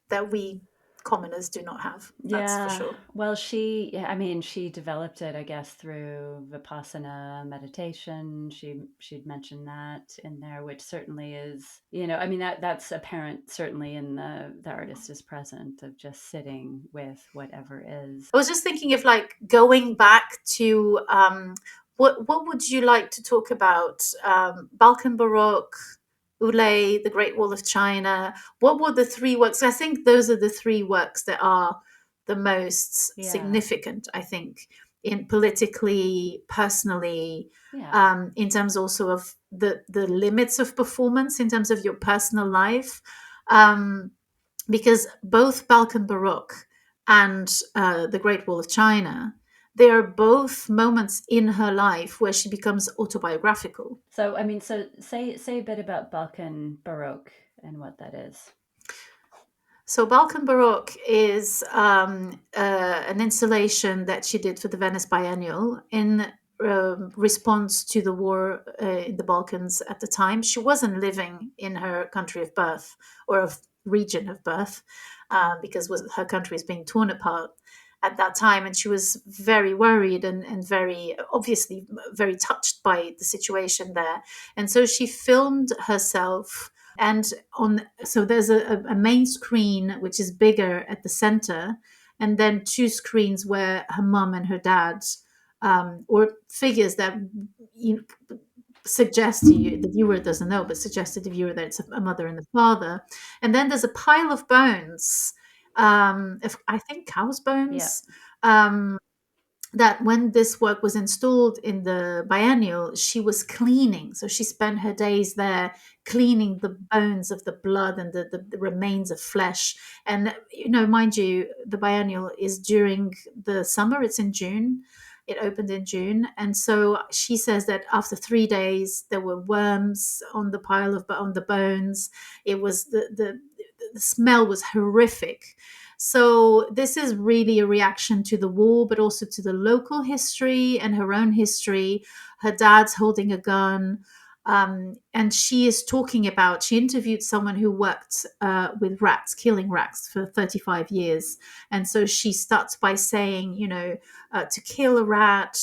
that we commoners do not have. That's for Yeah. sure. Well, yeah, I mean, she developed it, I guess, through Vipassana meditation. She'd mentioned that in there, which certainly is, I mean, that's apparent certainly in the artist is present of just sitting with whatever is. I was just thinking of like going back to what would you like to talk about? Balkan Baroque, Ulay, the Great Wall of China. What were the three works? I think those are the three works that are the most Yeah. significant, I think, in politically, personally, Yeah. in terms also of the limits of performance, in terms of your personal life. Um, because both Balkan Baroque and the Great Wall of China, they are both moments in her life where she becomes autobiographical. So, I mean, so say a bit about Balkan Baroque and what that is. So Balkan Baroque is an installation that she did for the Venice Biennial in response to the war in the Balkans at the time. She wasn't living in her country of birth or of region of birth because her country was being torn apart at that time, and she was very worried and very obviously very touched by the situation there. And so she filmed herself, and on so there's a main screen which is bigger at the center, and then two screens where her mum and her dad, or figures that you suggest to you, the viewer doesn't know, but suggest to the viewer that it's a mother and a father. And then there's a pile of bones, if I think cow's Yeah. bones, um, that when this work was installed in the biennial, she was cleaning. So she spent her days there cleaning the bones of the blood and the remains of flesh. And, mind you, the biennial is during the summer, it's in June. It opened in June. And so she says that after 3 days, there were worms on the pile of on the bones. It was the smell was horrific. So this is really a reaction to the war, but also to the local history and her own history. Her dad's holding a gun. And she is talking about, she interviewed someone who worked with rats, killing rats for 35 years. And so she starts by saying, to kill a rat,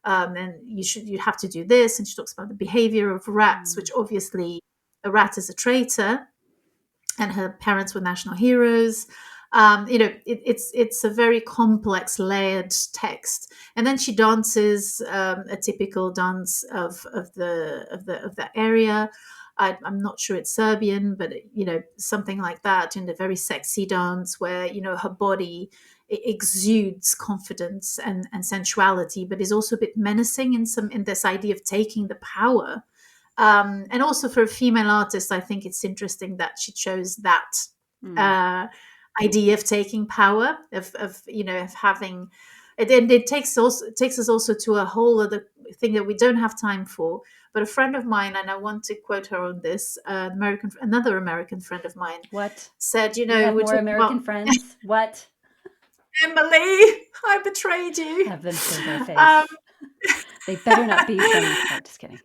and you have to do this. And she talks about the behavior of rats, which obviously a rat is a traitor, and her parents were national heroes. It's a very complex, layered text, and then she dances a typical dance of that area. I'm not sure it's Serbian, but something like that, in a very sexy dance where her body exudes confidence and sensuality, but is also a bit menacing in this idea of taking the power. And also for a female artist, I think it's interesting that she chose that Mm. uh, idea of taking power, of having it. And it takes us also to a whole other thing that we don't have time for. But a friend of mine, and I want to quote her on this, another American friend of mine, What? said, You have we're more talking about American friends? What? Emily, I betrayed you. Have them show their Um, face. They better not be from. Oh, just kidding.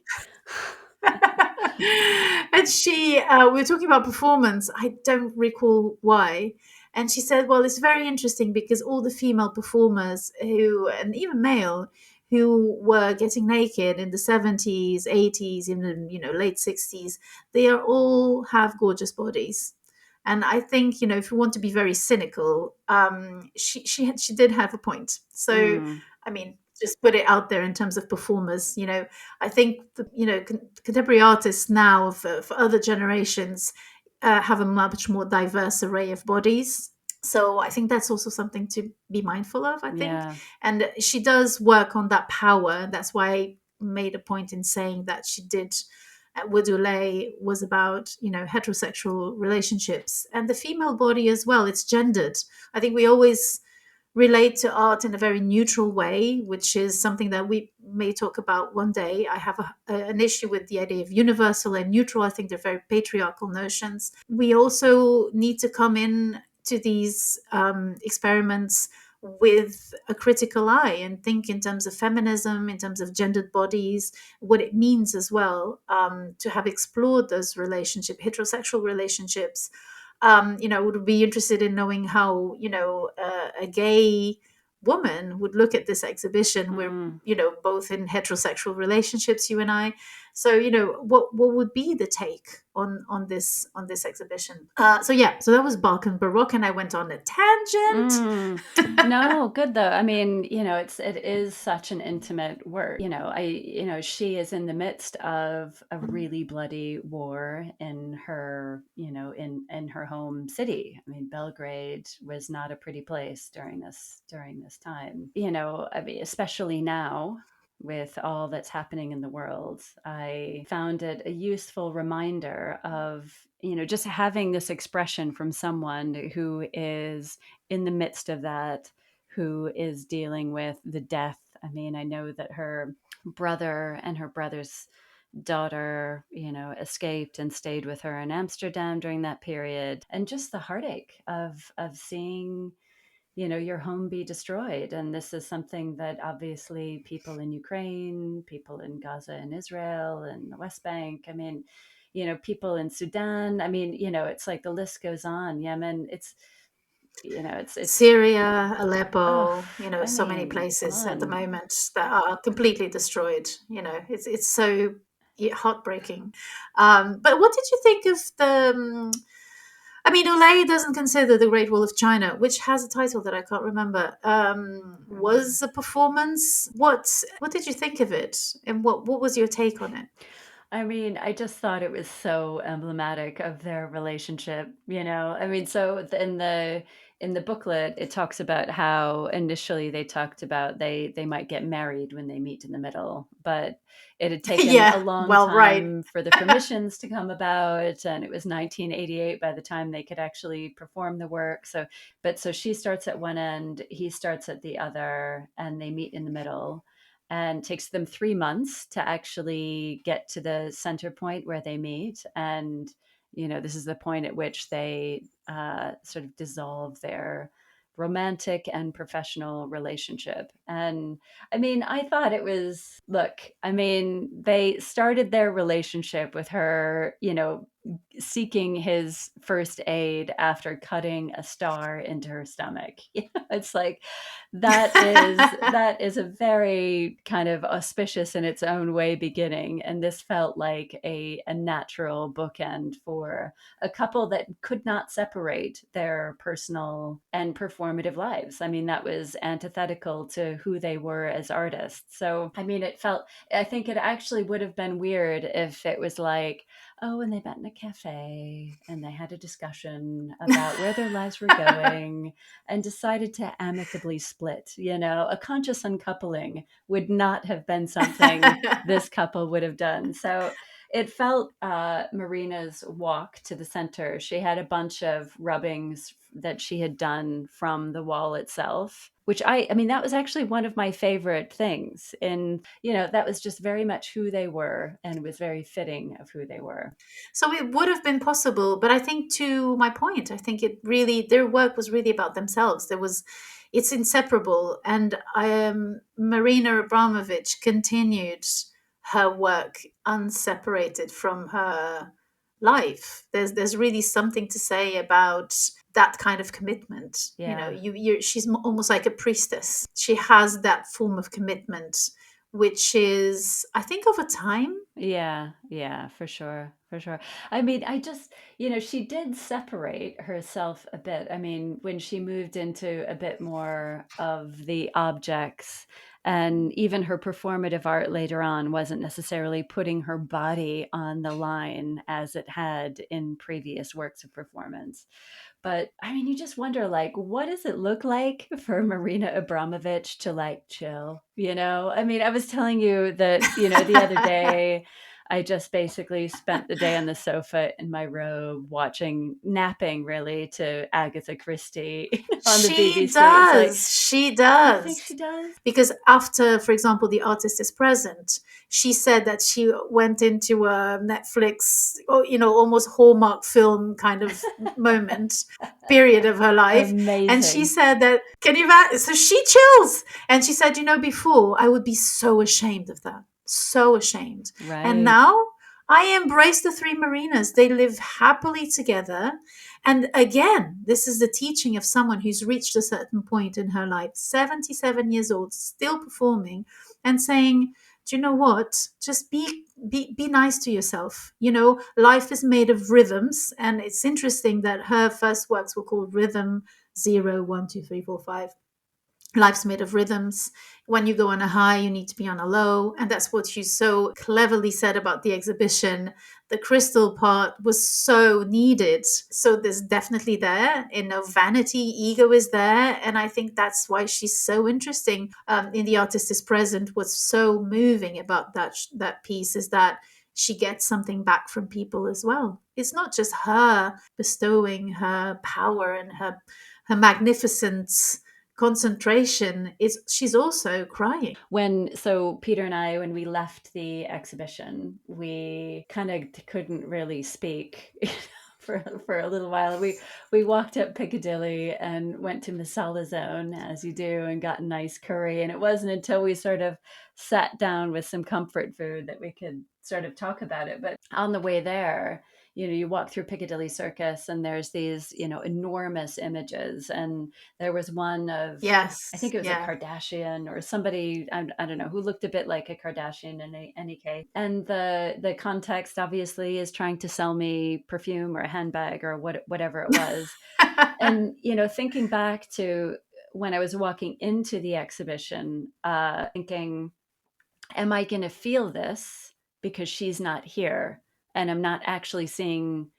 and we were talking about performance. I don't recall why. And she said, well, it's very interesting because all the female performers and even male, who were getting naked in the 70s, 80s, even, late 60s, they are all have gorgeous bodies. And I think, if you want to be very cynical, she did have a point. So, Mm. I mean, just put it out there in terms of performers. I think contemporary artists now for other generations have a much more diverse array of bodies, So I think that's also something to be mindful of, I think. Yeah. And she does work on that power. That's why I made a point in saying that she did with Ulay was about, heterosexual relationships and the female body as well. It's gendered. I think we always relate to art in a very neutral way, which is something that we may talk about one day. I have an issue with the idea of universal and neutral. I think they're very patriarchal notions. We also need to come in to these experiments with a critical eye and think in terms of feminism, in terms of gendered bodies, what it means as well, to have explored those relationships, heterosexual relationships. Would be interested in knowing how, a gay woman would look at this exhibition. We're, Mm. both in heterosexual relationships, you and I. So, what would be the take on this exhibition? So yeah, so that was Balkan Baroque, and I went on a tangent. Mm. No, good though. I mean, it is such an intimate work. She is in the midst of a really bloody war in her, in her home city. I mean, Belgrade was not a pretty place during this time. I mean, especially now with all that's happening in the world, I found it a useful reminder of, just having this expression from someone who is in the midst of that, who is dealing with the death. I mean, I know that her brother and her brother's daughter, escaped and stayed with her in Amsterdam during that period. And just the heartache of seeing, your home be destroyed. And this is something that obviously people in Ukraine, people in Gaza and Israel and the West Bank, I mean, people in Sudan, I mean, it's like the list goes on. Yemen, it's Syria, oh, Aleppo, I so many mean, places at the on. moment that are completely destroyed. It's so, yeah, heartbreaking. But what did you think of the? I mean, Olay doesn't consider the Great Wall of China, which has a title that I can't remember. Was a performance. What did you think of it, and what was your take on it? I mean, I just thought it was so emblematic of their relationship. I mean, so in the booklet, it talks about how initially they talked about they might get married when they meet in the middle, but it had taken a Yeah, long well, right. time for the permissions to come about, and it was 1988 by the time they could actually perform the work. So she starts at one end, he starts at the other, and they meet in the middle, and takes them 3 months to actually get to the center point where they meet. And this is the point at which they sort of dissolve their romantic and professional relationship. And I mean, I thought it was, look, I mean, they started their relationship with her, seeking his first aid after cutting a star into her stomach. It's like that is a very kind of auspicious in its own way beginning, and this felt like a natural bookend for a couple that could not separate their personal and performative lives. I mean, that was antithetical to who they were as artists. So I mean, I think it actually would have been weird if it was like, oh, and they met in a cafe and they had a discussion about where their lives were going and decided to amicably split. A conscious uncoupling would not have been something this couple would have done. So it felt Marina's walk to the center. She had a bunch of rubbings that she had done from the wall itself, which I mean, that was actually one of my favorite things. And, that was just very much who they were and was very fitting of who they were. So it would have been possible, but I think, to my point, I think their work was really about themselves. It's inseparable, and Marina Abramovich continued her work unseparated from her life. There's really something to say about that kind of commitment. Yeah. She's almost like a priestess. She has that form of commitment, which is, I think, over time. Yeah, yeah, for sure, for sure. I mean, I just, she did separate herself a bit. I mean, when she moved into a bit more of the objects And even her performative art later on wasn't necessarily putting her body on the line as it had in previous works of performance. But I mean, you just wonder, like, what does it look like for Marina Abramovich to like chill? I mean, I was telling you that, the other day, I just basically spent the day on the sofa in my robe napping really to Agatha Christie on the She BBC. It's like, does. She you think does. she does? Because after, for example, The Artist is Present, she said that she went into a Netflix, or, almost Hallmark film kind of moment, period of her life. And she Amazing. said that, so she chills. And she said, before I would be so ashamed of that. So ashamed. And Right. now I embrace the three Marinas. They live happily together. And again, this is the teaching of someone who's reached a certain point in her life, 77 years old, still performing, and saying, do you know what? Just be nice to yourself. Life is made of rhythms. And it's interesting that her first works were called Rhythm 0, 1, 2, 3, 4, 5. Life's made of rhythms. When you go on a high, you need to be on a low. And that's what you so cleverly said about the exhibition. The crystal part was so needed. So there's definitely there. Vanity, ego is there. And I think that's why she's so interesting. In The Artist is Present, what's so moving about that piece is that she gets something back from people as well. It's not just her bestowing her power and her magnificence concentration, is she's also crying. So Peter and I, when we left the exhibition, we kind of couldn't really speak for a little while. We walked up Piccadilly and went to Masala Zone, as you do, and got a nice curry. And it wasn't until we sort of sat down with some comfort food that we could sort of talk about it. But on the way there, you walk through Piccadilly Circus and there's these, enormous images. And there was one of, I Yes, think it was a yeah. Kardashian or somebody, I don't know, who looked a bit like a Kardashian in any case. And the context obviously is trying to sell me perfume or a handbag or whatever it was. And, thinking back to when I was walking into the exhibition, thinking, am I going to feel this because she's not here and I'm not actually seeing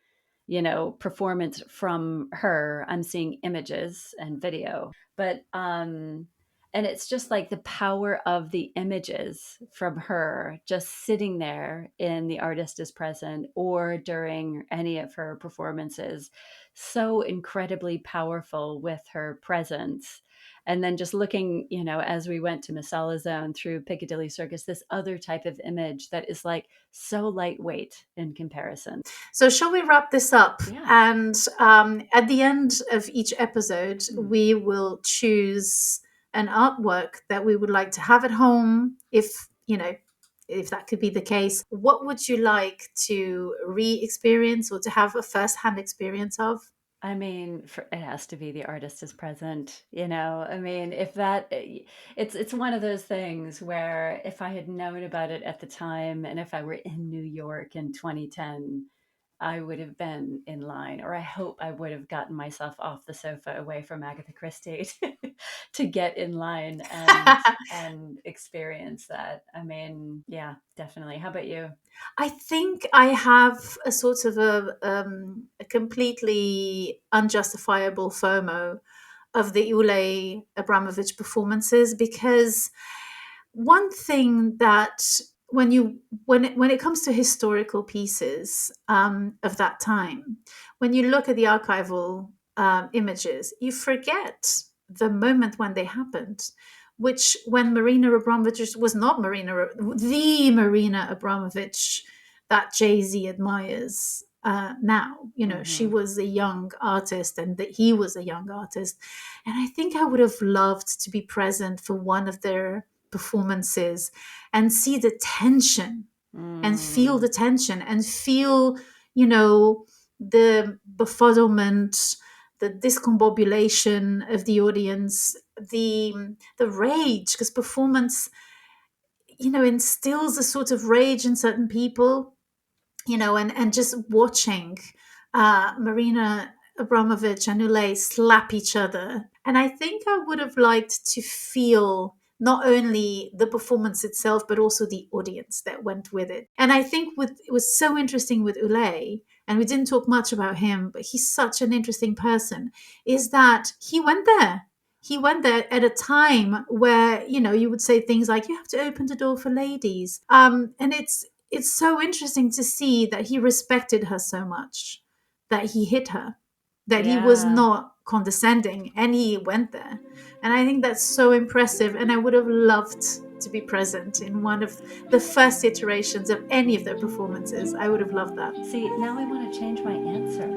performance from her. I'm seeing images and video. But and it's just like the power of the images from her just sitting there in The Artist is Present or during any of her performances, so incredibly powerful with her presence. And then just looking, as we went to Masala Zone through Piccadilly Circus, this other type of image that is like so lightweight in comparison. So shall we wrap this up? Yeah. And at the end of each episode, we will choose an artwork that we would like to have at home. If that could be the case, what would you like to re-experience or to have a first-hand experience of? I mean, it has to be The Artist is Present. I mean, if that, it's one of those things where if I had known about it at the time, and if I were in New York in 2010, I would have been in line, or I hope I would have gotten myself off the sofa away from Agatha Christie to get in line and experience that. I mean, yeah, definitely. How about you? I think I have a sort of a completely unjustifiable FOMO of the Ulay Abramovich performances, because one thing that when it comes to historical pieces of that time, when you look at the archival images, you forget the moment when they happened, which when Marina Abramovich was not the Marina Abramovich that Jay-Z admires now. She was a young artist and that he was a young artist. And I think I would have loved to be present for one of their performances and see the tension and feel the tension and feel, the befuddlement, the discombobulation of the audience, the rage, because performance, instills a sort of rage in certain people, and just watching Marina Abramovich and Ulay slap each other. And I think I would have liked to feel not only the performance itself, but also the audience that went with it. And I think it was so interesting with Ulay, and we didn't talk much about him, but he's such an interesting person, is that he went there. He went there at a time where, you would say things like, you have to open the door for ladies. And it's so interesting to see that he respected her so much, that he hit her, that he was Yeah. not condescending, and he went there. And I think that's so impressive. And I would have loved to be present in one of the first iterations of any of their performances. I would have loved that. See, now I want to change my answer.